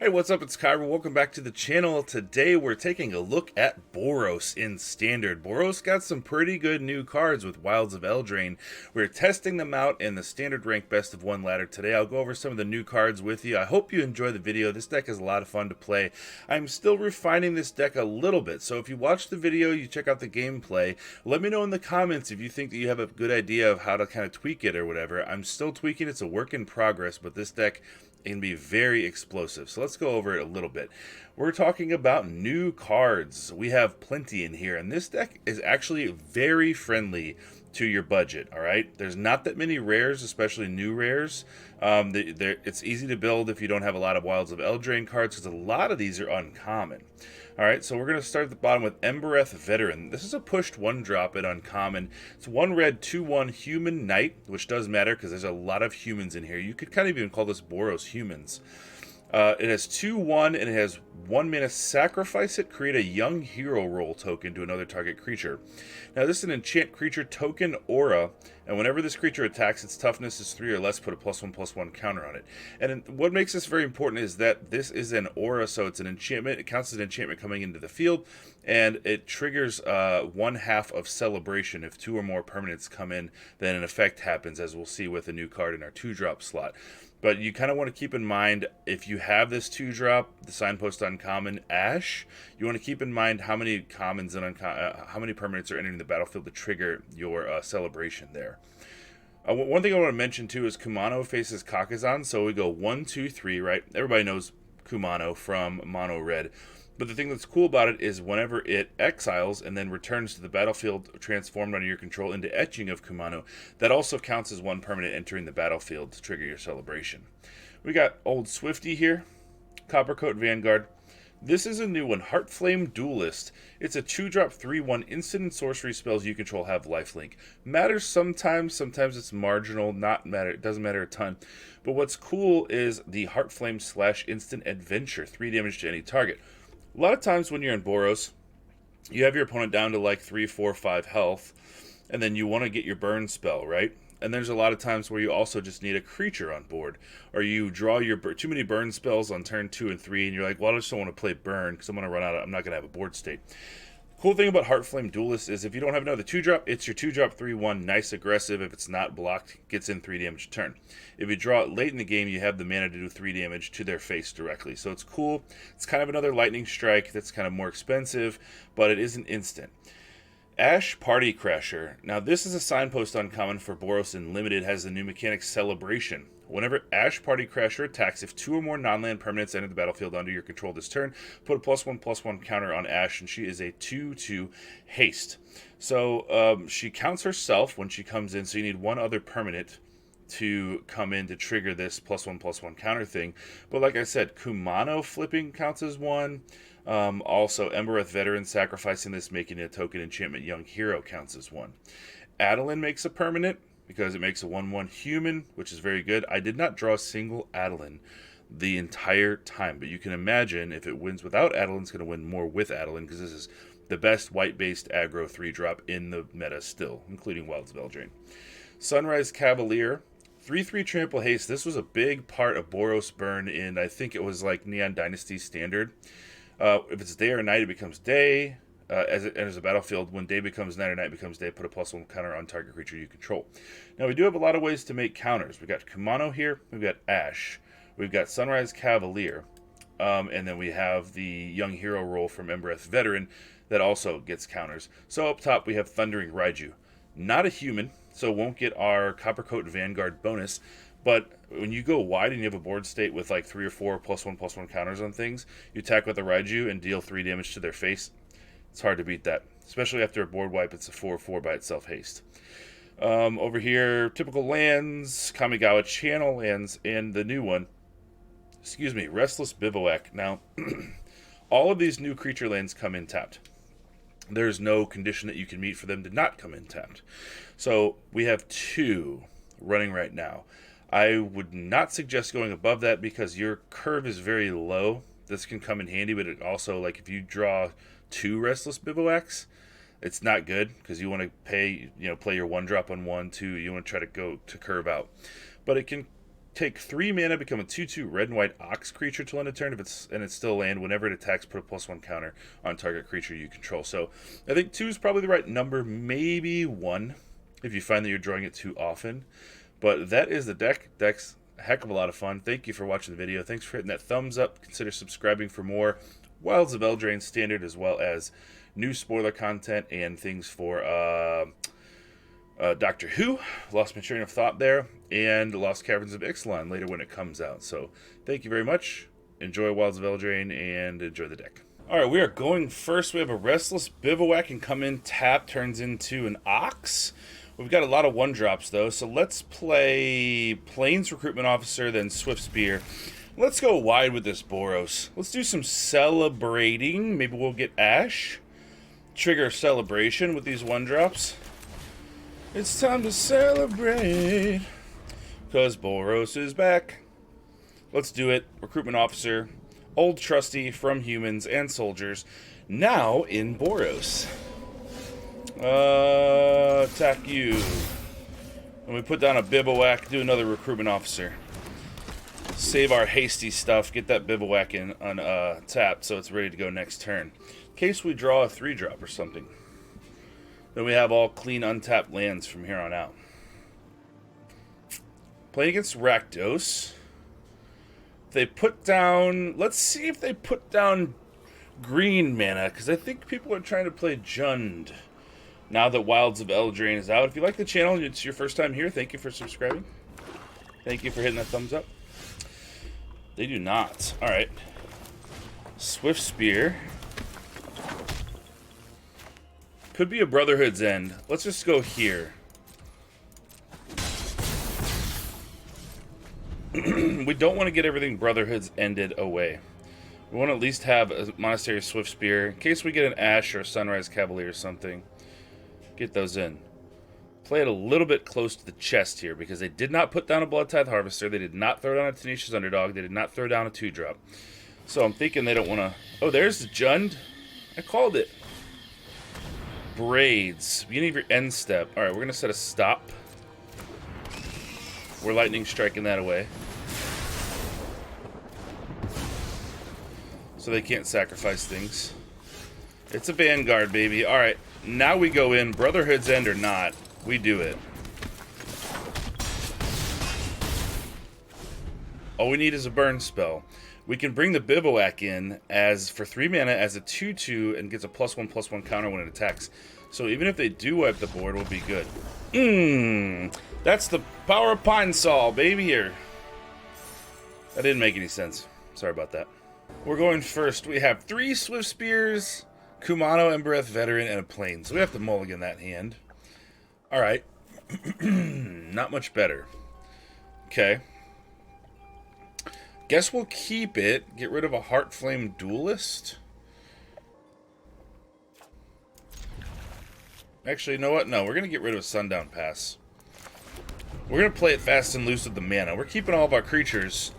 Hey, what's up? It's Kaero. Welcome back to the channel. Today we're taking a look at Boros in Standard. Boros got some pretty good new cards with Wilds of Eldraine. We're testing them out in the Standard Rank Best of 1 ladder. Today I'll go over some of the new cards with you. I hope you enjoy the video. This deck is a lot of fun to play. I'm still refining this deck a little bit, so if you watch the video, you check out the gameplay, let me know in the comments if you think that you have a good idea of how to kind of tweak it or whatever. I'm still tweaking. It's a work in progress, but this deck can be very explosive. So let's go over it a little bit. We're talking about new cards. We have plenty in here, and this deck is actually very friendly to your budget. All right, there's not that many rares, especially new rares. It's easy to build if you don't have a lot of Wilds of Eldraine cards, because a lot of these are uncommon. All right, so we're going to start at the bottom with Embereth Veteran. This is a pushed 1-drop at uncommon. It's 1 red, 2/1 human knight, which does matter because there's a lot of humans in here. You could kind of even call this Boros humans. It has 2/1 and it has 1 mana. Sacrifice it, create a young hero role token to another target creature. Now this is an enchant creature token aura, and whenever this creature attacks, its toughness is 3 or less, put a +1/+1 counter on it. And what makes this very important is that this is an aura, so it's an enchantment. It counts as an enchantment coming into the field, and it triggers 1/2 of celebration. If 2 or more permanents come in, then an effect happens, as we'll see with a new card in our 2-drop slot. But you kind of want to keep in mind, if you have this 2-drop, the signpost uncommon Ash, you want to keep in mind how many commons and how many permanents are entering the battlefield to trigger your celebration there. One thing I want to mention too is Kumano faces Kakazan, so we go 1, 2, 3, right? Everybody knows Kumano from Mono Red. But the thing that's cool about it is whenever it exiles and then returns to the battlefield transformed under your control into Etching of Kumano, that also counts as 1 permanent entering the battlefield to trigger your celebration. We got Old Swifty here, Coppercoat Vanguard. This is a new one, Heartflame Duelist. It's a 2-drop 3/1 instant and sorcery spells you control have lifelink. Matters sometimes it's marginal, it doesn't matter a ton. But what's cool is the Heartflame / instant adventure, 3 damage to any target. A lot of times when you're in Boros, you have your opponent down to like 3, 4, 5 health, and then you want to get your burn spell, right? And there's a lot of times where you also just need a creature on board, or you draw your too many burn spells on turn 2 and 3, and you're like, well, I just don't want to play burn because I'm going to run out. I'm not going to have a board state. Cool thing about Heartflame Duelist is if you don't have another 2-drop, it's your 2-drop 3/1, nice aggressive. If it's not blocked, gets in 3 damage a turn. If you draw it late in the game, you have the mana to do 3 damage to their face directly. So it's cool. It's kind of another lightning strike that's kind of more expensive, but it isn't instant. Ash Party Crasher. Now this is a signpost uncommon for Boros and Limited, has the new mechanic Celebration. Whenever Ash Party Crasher attacks, if 2 or more non-land permanents enter the battlefield under your control this turn, put a +1/+1 counter on Ash, and she is a 2/2 haste. So she counts herself when she comes in, so you need 1 other permanent to come in to trigger this +1/+1 counter thing. But like I said, Kumano flipping counts as 1. Also, Embereth Veteran sacrificing this, making it a token enchantment young hero counts as 1. Adeline makes a permanent because it makes a 1/1 human, which is very good. I did not draw a single Adeline the entire time, but you can imagine if it wins without Adeline, it's going to win more with Adeline, because this is the best white-based aggro 3-drop in the meta still, including Wilds of Eldraine. Sunrise Cavalier, 3/3 trample haste. This was a big part of Boros burn in, I think it was like Neon Dynasty Standard. If it's day or night, it becomes day. As it enters the battlefield, when day becomes night or night becomes day, put a +1 counter on target creature you control. Now, we do have a lot of ways to make counters. We've got Kumano here, we've got Ash, we've got Sunrise Cavalier, and then we have the young hero role from Embereth Veteran that also gets counters. So up top, we have Thundering Raiju. Not a human, so won't get our Coppercoat Vanguard bonus, but when you go wide and you have a board state with like 3 or 4 +1/+1 counters on things, you attack with a Raiju and deal 3 damage to their face. It's hard to beat that, especially after a board wipe. It's a 4/4 by itself haste. Over here, typical lands, Kamigawa Channel lands, and the new one, Restless Bivouac. Now, all of these new creature lands come in tapped. There's no condition that you can meet for them to not come in tapped. So we have 2 running right now. I would not suggest going above that because your curve is very low. This can come in handy, but it also, like, if you draw 2 Restless Bivouacs, it's not good because you want to play your 1-drop on 1, 2. You want to try to go to curve out, but it can take 3 mana, become a 2/2 red and white Ox creature till end of turn. If it's still land, whenever it attacks, put a +1 counter on target creature you control. So I think 2 is probably the right number, maybe 1 if you find that you're drawing it too often. But that is the deck. Deck's a heck of a lot of fun. Thank you for watching the video. Thanks for hitting that thumbs up. Consider subscribing for more Wilds of Eldraine Standard, as well as new spoiler content and things for Doctor Who. Lost my train of thought there. And Lost Caverns of Ixalan later when it comes out. So thank you very much. Enjoy Wilds of Eldraine and enjoy the deck. Alright, we are going first. We have a Restless Bivouac and come in, tap, turns into an Ox. We've got a lot of 1-drops though, so let's play Plains Recruitment Officer, then Swift Spear. Let's go wide with this Boros. Let's do some celebrating. Maybe we'll get Ash. Trigger Celebration with these 1-drops. It's time to celebrate, because Boros is back. Let's do it. Recruitment Officer, old trusty from humans and soldiers, now in Boros. Attack you. And we put down a Bivouac, do another Recruitment Officer. Save our hasty stuff, get that Bivouac in on tapped so it's ready to go next turn. In case we draw a 3-drop or something. Then we have all clean untapped lands from here on out. Playing against Rakdos. They put down... Let's see if they put down green mana, because I think people are trying to play Jund now that Wilds of Eldraine is out. If you like the channel and it's your first time here, thank you for subscribing. Thank you for hitting that thumbs up. They do not. Alright. Swift Spear. Could be a Brotherhood's End. Let's just go here. We don't want to get everything Brotherhood's ended away. We want to at least have a Monastery Swift Spear in case we get an Ash or a Sunrise Cavalier or something. Get those in. Play it a little bit close to the chest here because they did not put down a Blood Tithe Harvester. They did not throw down a Tenacious Underdog. They did not throw down a 2-drop. So I'm thinking they don't want to... Oh, there's the Jund. I called it. Braids. Beginning of your end step. Alright, we're going to set a stop. We're lightning striking that away. So they can't sacrifice things. It's a Vanguard, baby. Alright, now we go in. Brotherhood's End or not, we do it. All we need is a burn spell. We can bring the Bivouac in as for 3 mana as a 2/2 and gets a +1/+1 counter when it attacks. So even if they do wipe the board, we'll be good. That's the power of Pine Sol, baby. Here. That didn't make any sense. Sorry about that. We're going first. We have 3 Swift Spears, Kumano, Embereth Veteran, and a Plains. So we have to mulligan that hand. Alright. Not much better. Okay. Guess we'll keep it. Get rid of a Heartflame Duelist. Actually, you know what? No, we're going to get rid of a Sundown Pass. We're going to play it fast and loose with the mana. We're keeping all of our creatures,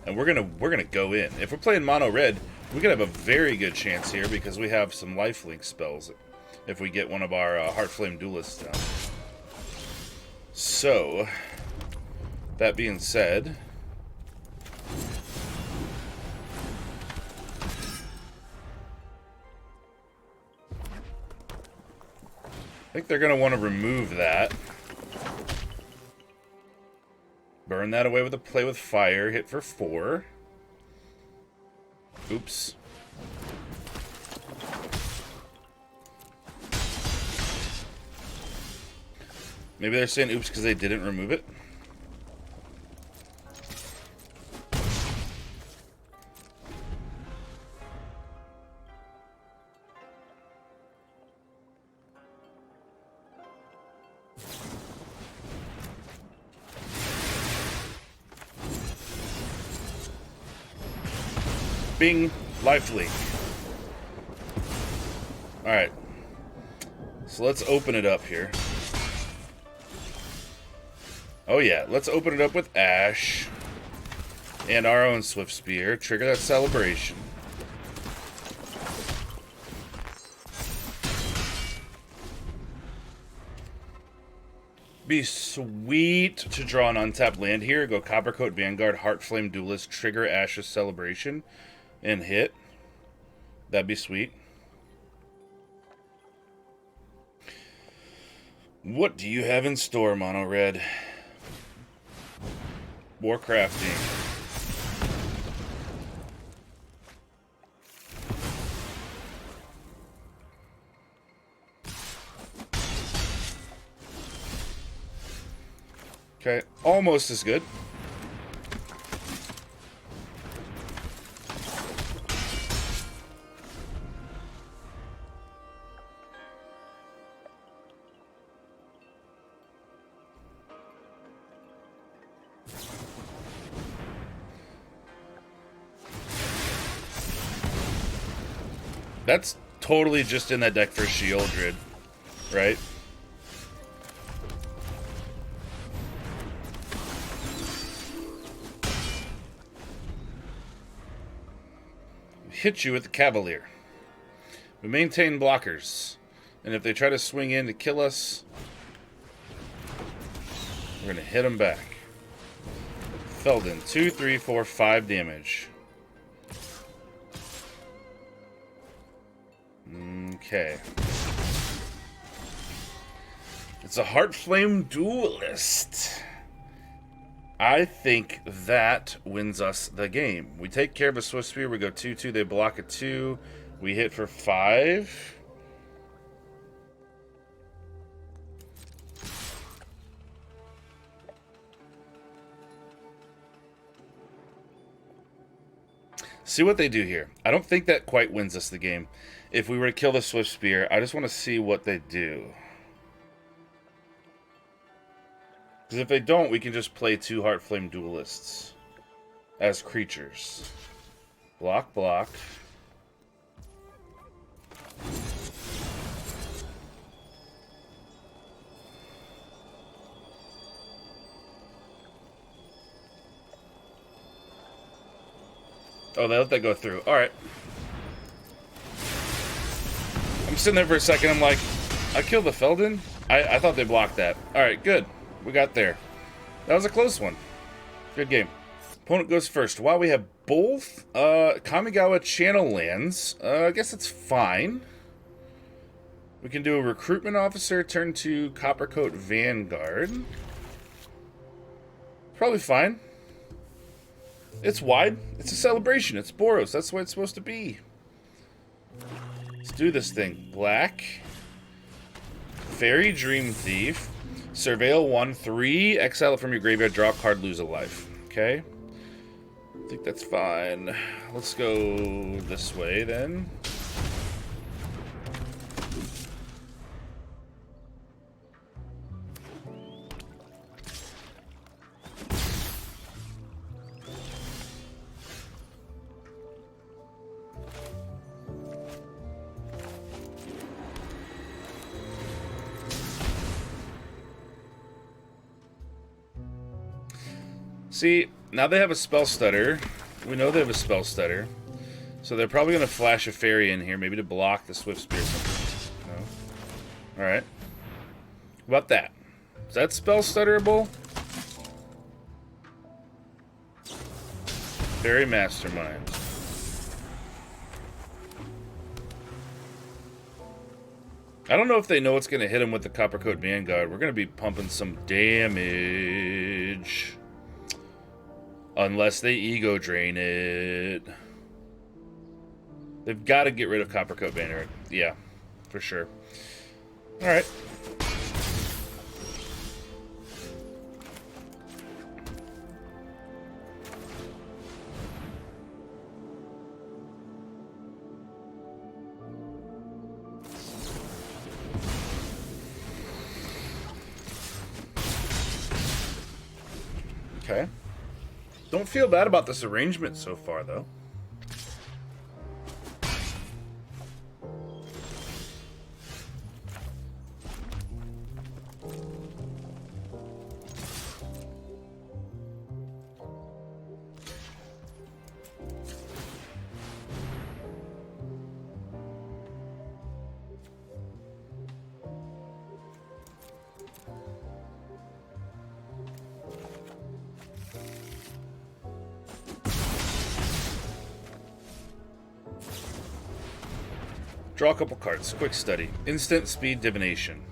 and we're gonna go in. If we're playing mono red, we could have a very good chance here because we have some lifelink spells if we get one of our Heartflame Duelists down. So, that being said, I think they're going to want to remove that. Burn that away with a Play with Fire. Hit for 4. Oops. Maybe they're saying oops because they didn't remove it. Bing, lifelink. Alright. So let's open it up here. Oh yeah, let's open it up with Ash. And our own Swift Spear. Trigger that celebration. Be sweet to draw an untapped land here. Go Coppercoat Vanguard, Heartflame Duelist, trigger Ashes Celebration, and hit. That'd be sweet. What do you have in store, Mono Red? Warcrafting. Okay, almost as good. That's totally just in that deck for Sheoldred, right? Hit you with the Cavalier. We maintain blockers, and if they try to swing in to kill us, we're gonna hit them back. Felden, 2, 3, 4, 5 damage. Okay. It's a Heartflame Duelist. I think that wins us the game. We take care of a Swift Spear. We go 2-2. They block a 2. We hit for 5. See what they do here. I don't think that quite wins us the game. If we were to kill the Swift Spear, I just want to see what they do. Because if they don't, we can just play 2 Heartflame Duelists as creatures. Block, block. Oh, they let that go through. Alright. I'm sitting there for a second. I'm like, I killed the Felden? I thought they blocked that. Alright, good. We got there. That was a close one. Good game. Opponent goes first. Wow, we have both Kamigawa channel lands. I guess it's fine. We can do a Recruitment Officer, turn to Coppercoat Vanguard. Probably fine. It's wide. It's a celebration. It's Boros. That's the way it's supposed to be. Let's do this thing. Black. Fairy Dream Thief. Surveil 1, 3. Exile it from your graveyard. Draw a card. Lose a life. Okay. I think that's fine. Let's go this way then. See, now they have a Spell Stutter. We know they have a Spell Stutter. So they're probably going to flash a Fairy in here, maybe to block the Swift Spear or something. No? Alright. How about that? Is that Spell Stutterable? Fairy Mastermind. I don't know if they know what's going to hit them with the Coppercoat Vanguard. We're going to be pumping some damage. Unless they ego drain it. They've got to get rid of Coppercoat Vanguard. Yeah, for sure. Alright. Okay. Don't feel bad about this arrangement so far, though. Draw a couple cards. Quick study. Instant speed divination.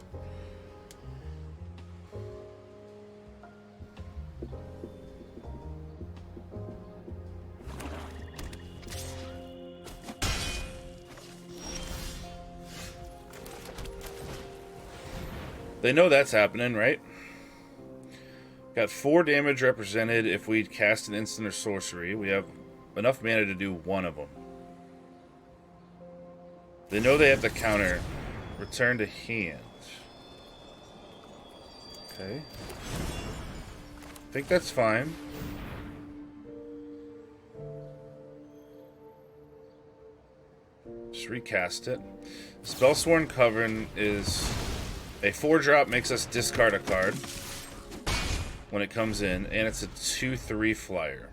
They know that's happening, right? Got 4 damage represented if we cast an instant or sorcery. We have enough mana to do one of them. They know they have to counter. Return to hand. Okay. I think that's fine. Just recast it. Spellsworn Coven is a 4-drop, makes us discard a card when it comes in, and it's a 2/3 flyer.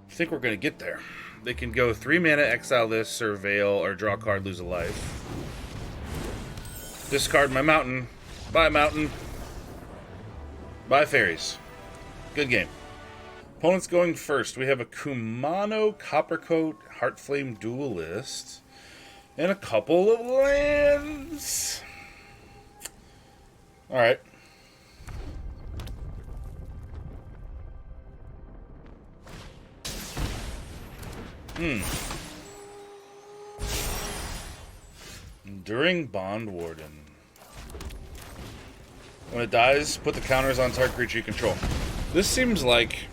I think we're going to get there. They can go 3 mana, exile this, surveil, or draw a card, lose a life. Discard my mountain. Bye, mountain. Bye, fairies. Good game. Opponents going first. We have a Kumano, Coppercoat, Heartflame Duelist, and a couple of lands. Alright. Enduring Bond Warden. When it dies, put the counters on target creature you control. This seems like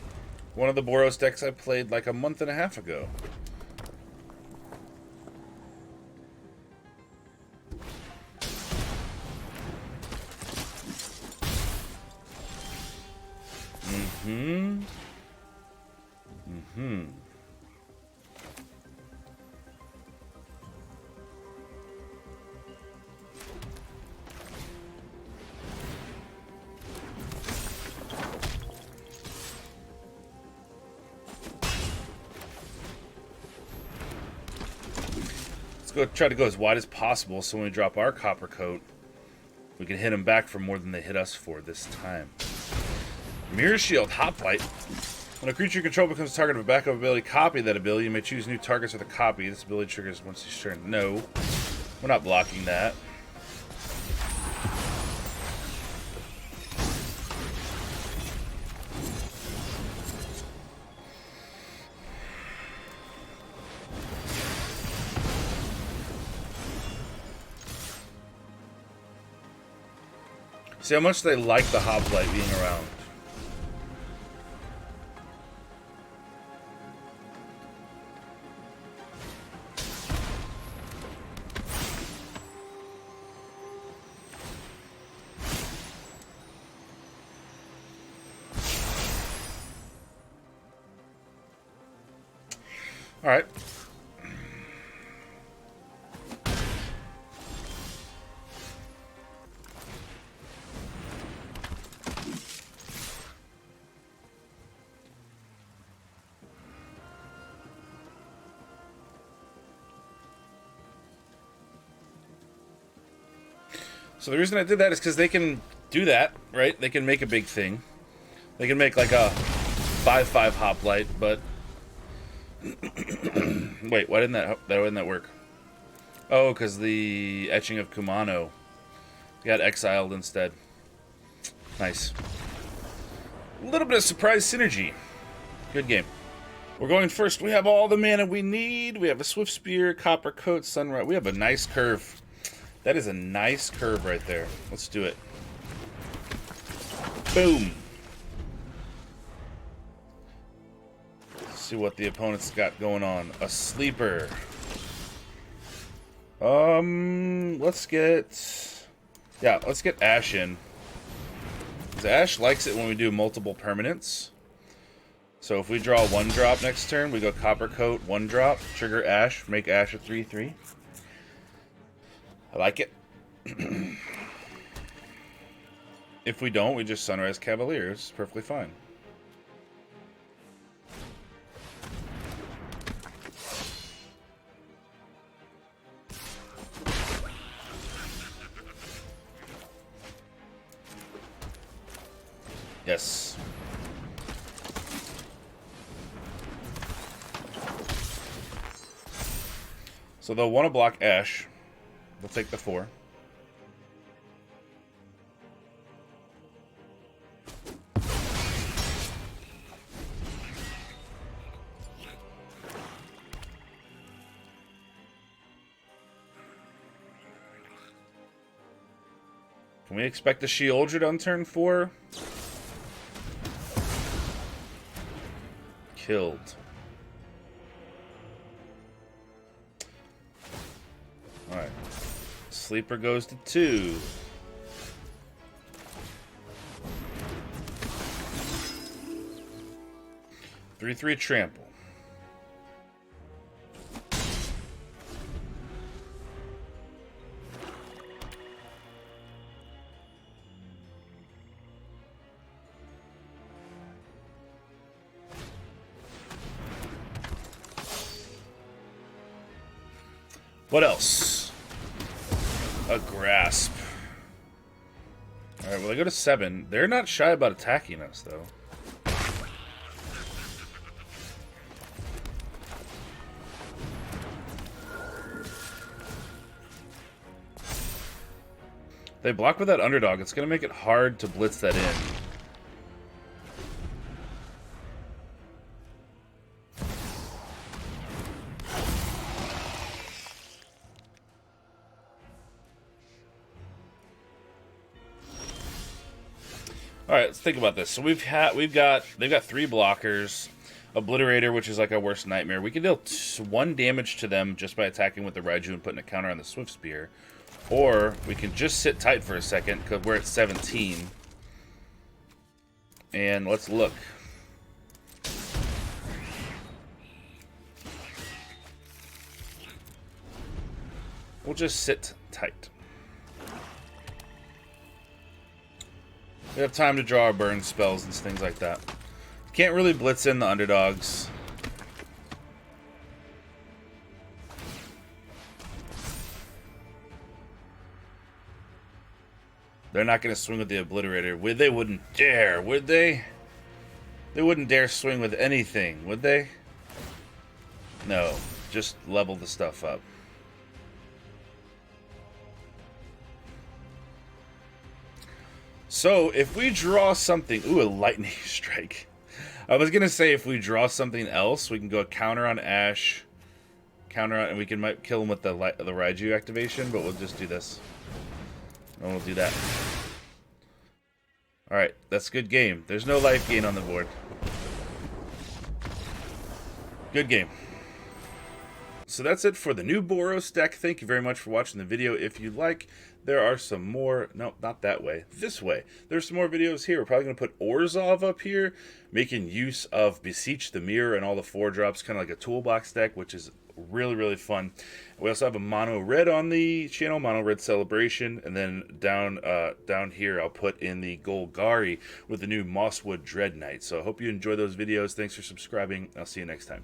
one of the Boros decks I played like a month and a half ago. Go try to go as wide as possible so when we drop our Coppercoat, we can hit them back for more than they hit us for this time. Mirror Shield, Hoplite. When a creature you control becomes target of a backup ability, copy that ability. You may choose new targets with a copy. This ability triggers once each turn. No, we're not blocking that. See how much they like the Hoplite being around. All right. So the reason I did that is because they can do that, right? They can make a big thing. They can make like a 5/5 Hoplite, but wait, why didn't that work? Oh, because the Etching of Kumano got exiled instead. Nice. A little bit of surprise synergy. Good game. We're going first. We have all the mana we need. We have a Swift Spear, Coppercoat, Sunrise. We have a nice curve. That is a nice curve right there. Let's do it. Boom. Let's see what the opponent's got going on. A sleeper. Let's get Ash in. Because Ash likes it when we do multiple permanents. So if we draw 1-drop next turn, we go Copper Coat, 1-drop, trigger Ash, make Ash a 3/3. I like it. If we don't, we just Sunrise Cavaliers. Perfectly fine. Yes. So they'll want to block Ash. They'll take the 4. Can we expect the Sheoldred on turn 4? Killed. Alright. Sleeper goes to 2. Three trample. What else? A grasp. Alright, well, they go to 7. They're not shy about attacking us, though. They block with that underdog. It's going to make it hard to blitz that in. All right, let's think about this. So they've got 3 blockers, Obliterator, which is like our worst nightmare. We can deal 1 damage to them just by attacking with the Raiju and putting a counter on the Swift Spear, or we can just sit tight for a second because we're at 17. And let's look. We'll just sit tight. We have time to draw our burn spells and things like that. Can't really blitz in the underdogs. They're not going to swing with the Obliterator. They wouldn't dare, would they? They wouldn't dare swing with anything, would they? No, just level the stuff up. So, if we draw something... Ooh, a Lightning Strike. I was going to say if we draw something else, we can go counter on Ash, counter on... and we might kill him with the Raiju activation, but we'll just do this. And we'll do that. Alright, that's good game. There's no life gain on the board. Good game. So that's it for the new Boros deck. Thank you very much for watching the video. If you like, there are some more... No, not that way. This way. There's some more videos here. We're probably going to put Orzhov up here, making use of Beseech the Mirror and all the 4-drops, kind of like a toolbox deck, which is really, really fun. We also have a Mono Red on the channel, Mono Red Celebration, and then down here I'll put in the Golgari with the new Mosswood Dread Knight. So I hope you enjoy those videos. Thanks for subscribing. I'll see you next time.